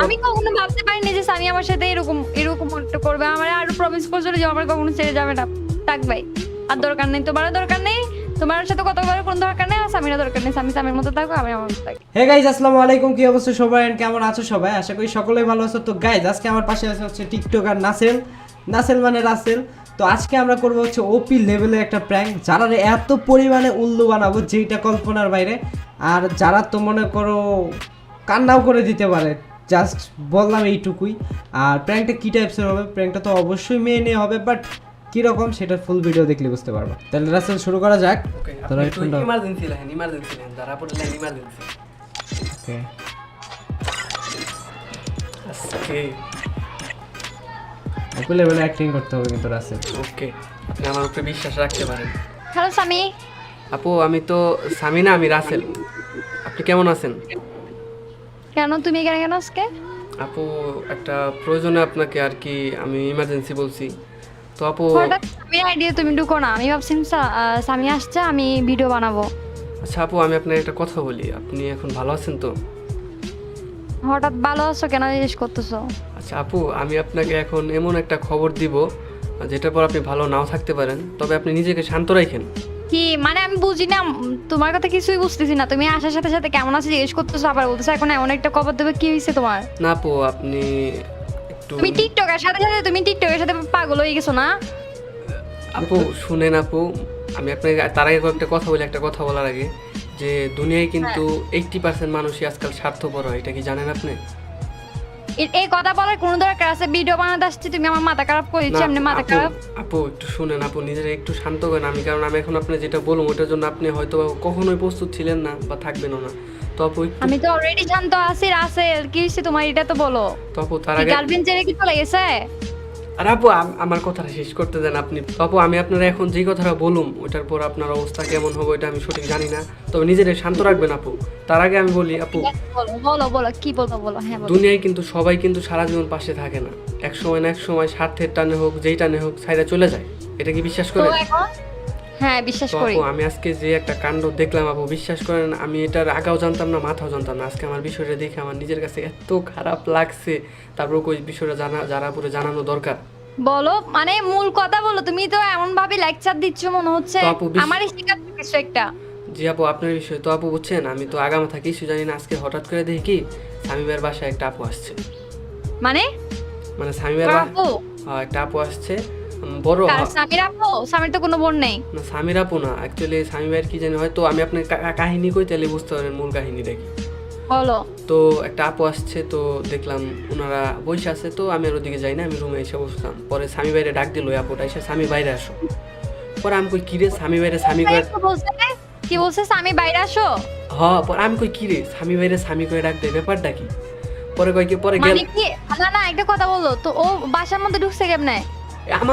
আমি কখনো ভাবতে পারিনি যে সামি আমার সাথে এরকম এরকম একটা করবে। আমার আরো প্রমিস করছিল যে আমার কখনো ছেড়ে যাবে না। থাক ভাই, আর দরকার নেই, তোমার দরকার নেই, তোমার সাথে কথা বলার কোনো দরকার নেই, আর সামিরও দরকার নেই। সামি সামির মতো থাকো, আমি আমার মতো থাকি। হে গাইজ, আসসালামু আলাইকুম। কি অবস্থা সবাই, কেমন আছো সবাই? আশা করি সকলেই ভালো আছো। তো গাইজ, আজকে আমার পাশে আছে হচ্ছে টিকটকার নাসেল। নাসেল মানে রাসেল। তো আজকে আমরা করবো হচ্ছে ওপি লেভেলের একটা প্র্যাঙ্ক, যারা এত পরিমাণে উল্লু বানাবো যেটা কল্পনার বাইরে। আর যারা তো মনে করো কান্নাও করে দিতে পারে। জাস্ট বললাম এইটুকুই। আর প্র্যাঙ্কটা কী টাইপসের হবে, প্র্যাঙ্কটা তো অবশ্যই মেয়ে নিয়ে হবে, বাট কীরকম সেটার ফুল ভিডিও দেখলে বুঝতে পারবো। তাহলে রাসেল শুরু করা যাক। তোরা হেডফোনটা ইমার্জেন্সি লাইন যারা পড়লেন ইমার্জেন্সি। ওকে। আজকে ওপি লেভেলে অ্যাক্টিং করতে হবে কিন্তু রাসেল। ওকে, আপনি আমার উপরে বিশ্বাস রাখতে পারেন। হ্যালো সামি। আপু, আমি তো সামিনা, আমি রাসেল। আপনি কেমন আছেন? কেন তুমি এখানে কেন আজকে? আপু, একটা প্রয়োজনে আপনাকে আর কি আমি ইমার্জেন্সি বলছি। তো আপু, হঠাৎ সামির আইডিয়া তুমি ঢুকো না। আমি ভাবছি সামি আসছে, আমি ভিডিও বানাবো। আচ্ছা আপু, আমি আপনাকে একটা কথা বলি। আপনি এখন ভালো আছেন তো? হঠাৎ ভালো আছো কেন জিজ্ঞেস করতেছো? আচ্ছা আপু, আমি আপনাকে এখন এমন একটা খবর দিব যেটার পর আপনি ভালো নাও থাকতে পারেন, তবে আপনি নিজেকে শান্ত রাখেন। কি মানে আমি বুঝি না, তোমার কথা কিছুই বুঝতেছি না। তুমি আসার সাথে সাথে কেমন আছে জিজ্ঞেস করতেছো, আবার বলতেছো এখন এমন একটা খবর দেবে। কি হয়েছে তোমার? না আপু, আপনি একটু তুমি টিকটকের সাথে সাথে তুমি টিকটকের সাথে পাগল হয়ে গেছো না? আপু শুনেন আপু, আমি আপনাকে তার আগে একটা কথা বলি। একটা কথা বলার আগে, যে দুনিয়ায় কিন্তু 80% মানুষই আজকাল স্বার্থপর হয়, এটা কি জানেন আপনি? এই কথা বলার কোনো দরকার আছে? ভিডিও বানাতে আসছি, তুমি আমার মাথা খারাপ করে দিচ্ছ। না, এমনি মাথা খারাপ? আপু একটু শুনেন আপু, নিজেরা একটু শান্ত করেন। কারণ আমি এখন আপনি যেটা বলবো ওটার জন্য আপনি হয়তো কখনোই প্রস্তুত ছিলেন না বা থাকবেনও না। তো আপু আমি তো অলরেডি শান্ত আছি। রাসেল, কি হয়েছে তোমার এটা তো বলো। তো আপু তার কি আগে গার্লফ্রেন্ড ছেড়ে কি চলে গেছে? আর আপু আমার কথাটা শেষ করতে দেন আপনি। তো আপু, আমি আপনারা এখন যে কথাটা বলুম ওটার পর আপনার অবস্থা কেমন হবে এটা আমি সঠিক জানি না, তবে নিজেরা শান্ত রাখবেন আপু। তার আগে আমি বলি আপু, বলো বলো বলো, কি বলবো বলো। হ্যাঁ বলো। দুনিয়ায় কিন্তু সবাই কিন্তু সারা জীবন পাশে থাকে না। এক সময় না এক সময় স্বার্থের টানে হোক, যেই টানে হোক, ছাইরা চলে যায়। এটা কি বিশ্বাস তো করেন? এখন হ্যাঁ বিশ্বাস তো করি। আপু, আমি আজকে যে একটা কাণ্ড দেখলাম আপু, বিশ্বাস করেন আমি এটার আগাও জানতাম না, মাথাও জানতাম না। আজকে আমার বিষয়টা দেখে আমার নিজের কাছে এত খারাপ লাগছে। তারপর ওই বিষয়টা যারা পুরো জানানো দরকার। বলো মানে মূল কথা বলো। তুমি তো এমন ভাবে লেকচার দিচ্ছ মনে হচ্ছে তো আপু, আমারই শিখাতে কিছু একটা। জি আপু, আপনার বিষয় তো আপু বুঝছেন, আমি তো আগামাথা কিছু জানি না। আজকে হঠাৎ করে দেখি কি স্বামী ভাইয়ের বাসায় একটা আপু আসছে। মানে মানে স্বামী ভাইয়ের আপু? একটা আপু আসছে, বড় স্বামীর আপু? স্বামীর তো কোনো বোন নেই। না, স্বামীর আপু না, অ্যাকচুয়ালি স্বামী ভাইয়ের কি জানি, হয়তো আমি আপনার কাহিনী কই তাহলে বুঝতে পারেন মূল কাহিনীটা কি। বলো। তো একটা আপু আসছে, তো দেখলাম ওনারা বসে আছে। তো আমি আর ওদিকে যাই না, আমি রুমে এসে বসলাম। পরে স্বামী বাইরে ডাক দিল, ওই আপুটা এসে, স্বামী বাইরে আসো। পরে আমি কই কিরে স্বামী বাইরে, স্বামী কয়ে কি বলছে? স্বামী বাইরে আসো? পরে আমি কই কিরে স্বামী বাইরে, স্বামী কয়ে ডাক দেয়, ব্যাপারটা কি? পরে কয় কি, পরে গেল। মানে কি? না না, একটা কথা বলো তো, ও বাসার মধ্যে ঢুকছে কেমনে?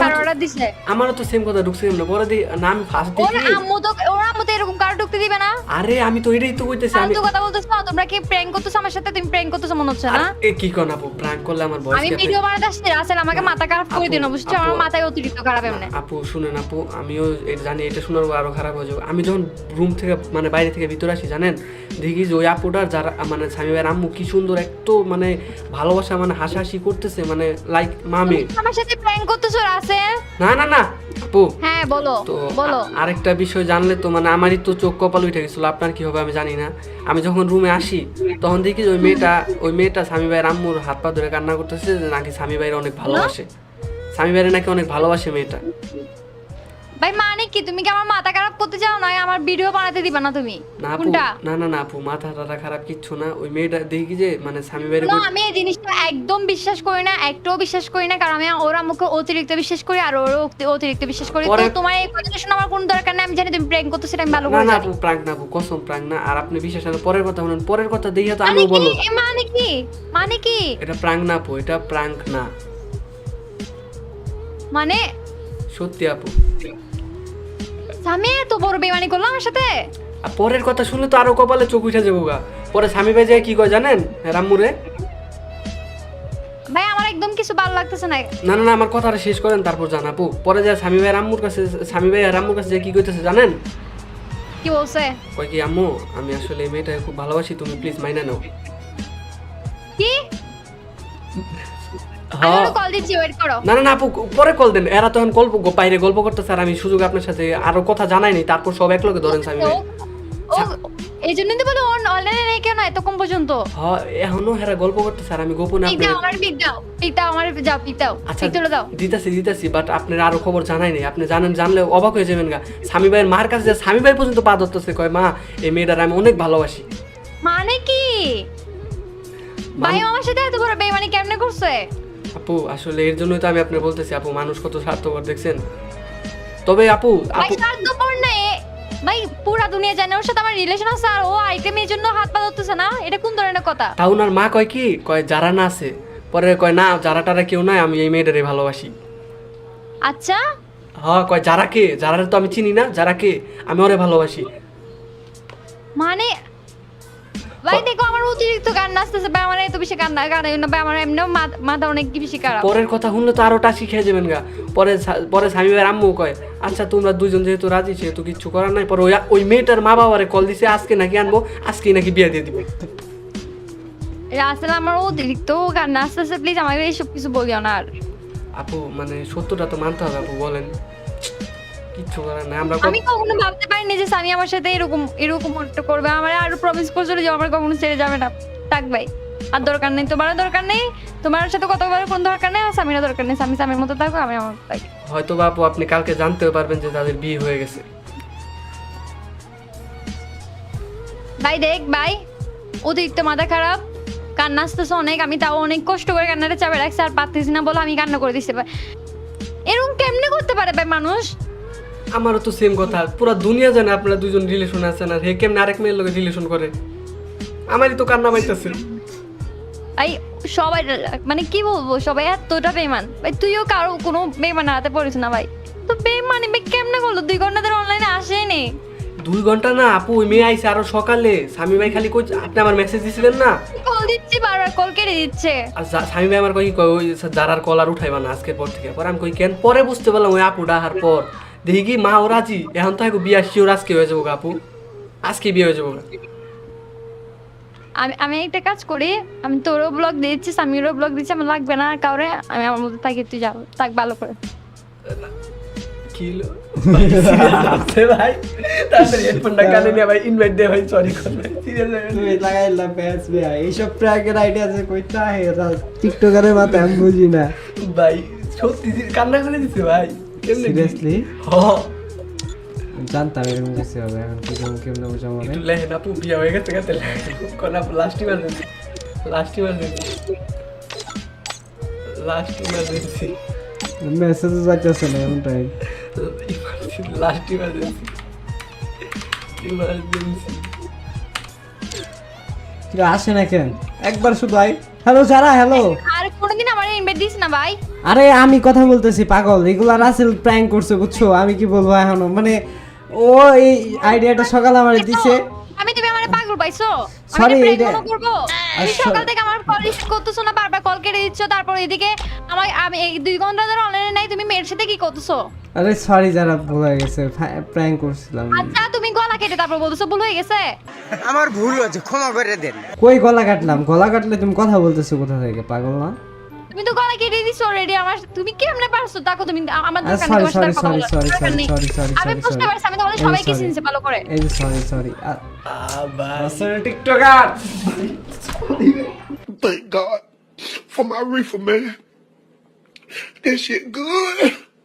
কার অর্ডার দিছে? আমারও তো সেম কথা ঢুকছে কেমন, পরে না আমি ফার্স্ট ওর দেখি। আম্মু তো এরকম কারো ঢুকতে দিবে না। আরে আমি তো এটাই তো কইতেছি। আমি ফালতু কথা বলতেছো। তোমরা কি প্র্যাঙ্ক করতেছো আমার সাথে? তুমি প্র্যাঙ্ক করতেছো মনে হচ্ছে না? এ কি কোন আপু, প্র্যাঙ্ক করলে আমার ভয়েস আমি ভিডিও বানাতে আসছি। রাসেল আমাকে মাথা খারাপ করে দিন, বুঝছো? আমার মাথায় অতিরিক্ত খারাপ এমনি। আপু শুনেন আপু, আমিও এটা জানি, এটা শোনার পর আরো খারাপ হয়ে যাবে। আমি যখন রুম থেকে মানে বাইরে থেকে ভিতরে আসি জানেন, দেখি যে ওই আপুটার যারা মানে স্বামী ভাইয়ের আম্মু কি সুন্দর একটু মানে ভালোবাসা, মানে হাসাহাসি করতেছে, মানে লাইক মামি। আমার সাথে প্র্যাঙ্ক করতেছো রাসেল? না না না আপু, হ্যাঁ বলো তো বলো। আরেকটা বিষয় জানলে তো মানে আমারই তো চোখ কপাল উঠে গেছিল। আপনার কি হবে আমি জানি না। আমি যখন রুমে আসি তখন দেখি যে ওই মেয়েটা স্বামী ভাইয়ের আম্মুর হাত পা ধরে কান্না করতেছে, যে নাকি স্বামী ভাইয়ের অনেক ভালোবাসে। স্বামী ভাইয়ের নাকি অনেক ভালোবাসে মেয়েটা। ভাই মানে কি? তুমি কি আমার মাথা খারাপ করতে চাও না? আমার ভিডিও বানাতে দিবা না তুমি? না আপু, কোনটা? না না না আপু, মাথা টাথা খারাপ কিচ্ছু না। ওই মেয়েটা দেখি যে মানে স্বামী ভাইয়ের না, আমি এই জিনিসটা একদম বিশ্বাস করি না, একটাও বিশ্বাস করি না। কারণ আমি ওর আম্মুকে অতিরিক্ত বিশ্বাস করি, আর ওরও অতিরিক্ত বিশ্বাস করি। তো তোমার এই কথাটা শোনা আমার কোনো দরকার নেই। আমি জানি তুমি প্র্যাঙ্ক করতেছো, আমি ভালো না করে না জানি। আপু, প্রাঙ্ক না আপু, কসম প্রাঙ্ক না। আর আপনি বিশ্বাস না, পরের কথা শুনুন, পরের কথা দেখে তো মানে আমিও কি? বলো। মানে কি? মানে কি? এটা প্রাঙ্ক না আপু, এটা প্রাঙ্ক না, মানে সত্যি আপু। স্বামী এত বড় বেমানি করলো আমার সাথে? আর পরের কথা শুনলে তো আরো কপালে চোখ উঠে যাবো গা। পরে স্বামী ভাই যায় কি কয় জানেন রাম্মুরে? ভাই আমার একদম কিছু ভালো লাগতেছে না। না না না, আমার কথাটা শেষ করেন তারপর জানাবো। পরে যায় স্বামী ভাই আম্মুর কাছে, স্বামী ভাই আর আম্মুর কাছে যায় কি কইতেছে জানেন? কি বলছে? কয় কি, আম্মু আমি আসলে এই মেয়েটাকে খুব ভালোবাসি, তুমি প্লিজ মাইনা নাও। কি? হ্যাঁ। কল দিচ্ছি, ওয়েট করো। না না না আপু, পরে কল দেন, এরা তখন বাইরে গল্প করতে স্যার, আমি সুযোগ আপনার সাথে আরো কথা জানাই নাই, তারপর সব এক লগে ধরেন স্বামী ভাই। ও এই জন্যই তো বলো অনলাইনে নেই কেন এতক্ষণ পর্যন্ত। হ্যাঁ এখনো হেরা গল্প করতে স্যার, আমি গোপনে পিক আপনার দাও, আমার পিক দাও, পিক দাও, আমার যাও, পিক দাও, আচ্ছা পিক তুলে দাও। দিতাছি বাট আপনার আরো খবর জানাই নাই, আপনি জানলে অবাক হয়ে যাবেন গা। স্বামী ভাইয়ের মার কাছে যে স্বামী ভাই পর্যন্ত পা ধরতেছে, কয় মা এই মেয়েটার আমি অনেক ভালোবাসি। মানে কি ভাই আমার সাথে এত বড় বেইমানি কেমনে করছে? আপু আসলে এর জন্যই তো আমি আপনাকে বলতেছি আপু, মানুষ কত স্বার্থপর দেখছেন। তবে আপু ভাই আপু স্বার্থপর না ভাই, পুরা দুনিয়া জানে ওর সাথে আমার রিলেশন আছে, আর ও আইটেমের জন্য হাত পা ধরতেছে না, এটা কোন ধরনের কথা? তা ওনার মা কয় কি, কয় যারা না আছে, পরে কয় না যারা টারা কেউ নাই, আমি এই মেয়েটারে ভালোবাসি। আচ্ছা হ্যাঁ কয় যারা কে, যারা তো আমি চিনি না, যারা কে আমি ওরে ভালোবাসি। মানে ভাই দেখো আমার অতিরিক্ত গান নাচতেছে ভাই, আমার এত বেশি গান গান না ভাই, আমার এমনিও মাথা অনেক বেশি খারাপ। পরের কথা শুনলে তো আরো টাসি খেয়ে যাবেন গা। পরে স্বামী ভাইয়ের আম্মু কয় আচ্ছা তোমরা দুজন যেহেতু রাজি, সেহেতু কিচ্ছু করার নাই। পরে ওই মেয়েটার মা বাবারে কল দিছে, আজকে নাকি আনবো, আজকে নাকি বিয়ে দিয়ে দিবে। আসলে আমার অতিরিক্ত গান নাচতেছে, প্লিজ আমাকে এইসব কিছু বলিও না। আর আপু মানে সত্যটা তো মানতে হবে আপু, বলেন কিচ্ছু করার নাই। আমরা আমি কখনো ভাবতে পারিনি যে সানি আমার সাথে এরকম এরকম একটা করবে, আমার আরো প্রমিস করছিল যে আমার কখনো ছেড়ে যাবে না। থাক ভাই, আর দরকার নেই, তোমারও দরকার নেই, তোমার সাথে কতবার কোন দরকার নেই, আর স্বামীরও দরকার নেই। স্বামী স্বামীর মতো থাকো, আমি আমার মতো থাকি। হয়তো বা আপু আপনি কালকে জানতেও পারবেন যে তাদের বিয়ে হয়ে গেছে। ভাই দেখ ভাই, অতিরিক্ত মাথা খারাপ, কান্না আসতেছে অনেক, আমি তাও অনেক কষ্ট করে কান্নাটা চাপে রাখছি, আর পারতেছি না বলে আমি কান্না করে দিচ্ছি ভাই। এরকম কেমনে করতে পারে ভাই মানুষ? আমারও তো সেম কথা, পুরো দুনিয়া জানে আপনারা দুজন রিলেশন আছেন, আর হে কেমনে আরেক মেয়ের লগে রিলেশন করে, আমারই তো কান্না পাইতেছে। ভাই সবাই মানে কি বলবো, সবাই এতটা বেমান ভাই, তুইও কারো কোনো বেমান হাতে পড়িস না ভাই। তো বেমানি ভাই কেমনে করলো? 2 ঘন্টা ধরে অনলাইনে আসেই নেই। 2 ঘন্টা না আপু, ওই মেয়ে আইছে আরো সকালে। স্বামী ভাই খালি কই, আপনি আমার মেসেজ দিছিলেন না, কল দিচ্ছি বারবার, কল কেটে দিচ্ছে। আর স্বামী ভাই আমার কই ওই যারার কল আর উঠাইবা না আজকের পর থেকে। পরে আমি কই কেন, পরে বুঝতে পারলাম ওই আপুটা আহার পর দেখি কি মা ও রাজি, এখন তো বিয়ে শিওর আজকে হয়ে যাবো আপু, আজকে বিয়ে হয়ে যাবো। আমি একটা কাজ করি, আমি তোরও ব্লগ দিচ্ছি, স্বামীরও ব্লগ দিচ্ছি, আমার লাগবে না আর কাউরে, আমি আমার মধ্যে থাকি, তুই যাও থাক ভালো করে। কিলো আছে ভাই, তাড়াতাড়ি হেডফোনটা কানে নিয়ে ভাই ইনভাইট দে ভাই, সরি কর ভাই, সিরিয়াস তুমি লাগাইলা ব্যাস ভাই, এইসব প্র্যাঙ্কের আইডিয়া আছে কইতা হেরা টিকটকারের মাথায় আমি বুঝি না ভাই, সত্যি কান্না করে দিছে ভাই, কেমনে সিরিয়াসলি হ্যাঁ জানতাম এরকম কিছু হবে, এখন কি কেমনে বুঝাবো মানে একটু লেহেন আপু, বিয়ে হয়ে গেছে গেছে কোন আপু, লাস্ট ইমার্জেন্সি মেসেজ যাইতেছে না এমন টাইম লাস্ট ইমার্জেন্সি কিন্তু আসে না কেন একবার শুধু আই, হ্যালো যারা, হ্যালো। আর কোনোদিন আমার ইনভাইট দিস না ভাই। আরে আমি কথা বলতেছি পাগল, এগুলা রাসেল প্র্যাঙ্ক করছে বুঝছো, আমি কি বলবো এখনো, মানে ও এই আইডিয়াটা সকালে আমার দিছে। তুমি আমার পাগল পাইছো? Sorry, আমি এটা- প্রেম করব? এই সকাল থেকে আমার কল রিসিভ করতেছো না, বারবার কল কেটে দিচ্ছ, তারপর এদিকে আমি এই 2 ঘন্টা ধরে অনলাইনে নাই, তুমি মেয়ের সাথে কি করতেছো? আরে সরি যারা, ভুল হয়ে গেছে, প্র্যাঙ্ক করছিলাম। আচ্ছা তুমি গলা কেটে তারপর বলতেছো ভুল হয়ে গেছে। আমার ভুল হয়েছে, ক্ষমা করে দেন। কই গলা কাটলাম? গলা কাটলে তুমি কথা বলতেছো কোথা থেকে, পাগল না? তুমি তো গলা কেটে দিছো অলরেডি আমার, তুমি কেমনে পারছো? দেখো তুমি আমার আরে দোকানে তোমার সাথে কথা sorry, বলার sorry, দরকার নেই। sorry, sorry, আমি sorry, বুঝতে sorry. পারছি, আমি তোমাদের এই সবাইকে sorry. চিনছি ভালো করে। এই যে সরি ভাই TikToker. Thank God for my reefer, man. That shit good.